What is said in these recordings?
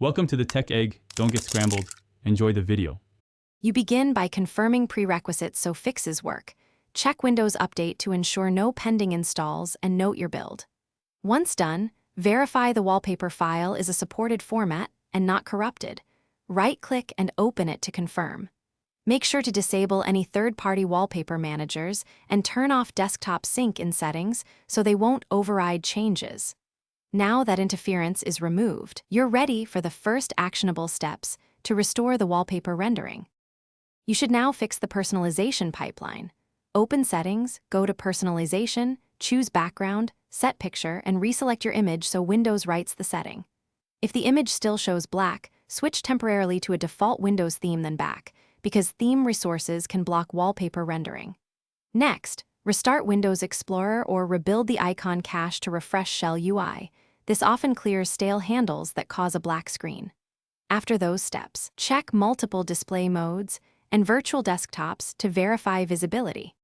Welcome to the Tech Egg. Don't get scrambled. Enjoy the video. You begin by confirming prerequisites so fixes work. Check Windows Update to ensure no pending installs and note your build. Once done, verify the wallpaper file is a supported format and not corrupted. Right-click and open it to confirm. Make sure to disable any third-party wallpaper managers and turn off desktop sync in settings so they won't override changes. Now that interference is removed, you're ready for the first actionable steps to restore the wallpaper rendering. You should now fix the personalization pipeline. Open Settings, go to Personalization, choose Background, Set Picture, and reselect your image so Windows writes the setting. If the image still shows black, switch temporarily to a default Windows theme then back, because theme resources can block wallpaper rendering. Next, restart Windows Explorer or rebuild the icon cache to refresh Shell UI. This often clears stale handles that cause a black screen. After those steps, check multiple display modes and virtual desktops to verify visibility.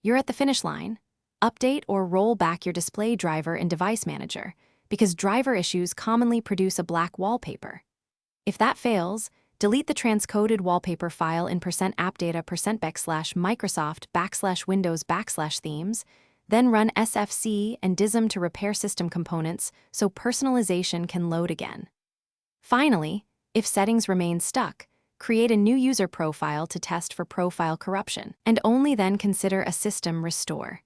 You're at the finish line. Update or roll back your display driver in Device Manager, because driver issues commonly produce a black wallpaper. If that fails, delete the transcoded wallpaper file in %appdata%Microsoft/Windows/themes, then run sfc and dism to repair system components so personalization can load again. Finally, if settings remain stuck, create a new user profile to test for profile corruption, and only then consider a system restore.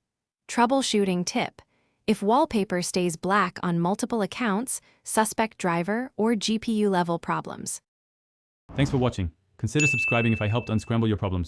Troubleshooting tip: if wallpaper stays black on multiple accounts, suspect driver or GPU level problems. Thanks for watching. Consider subscribing if I helped unscramble your problems.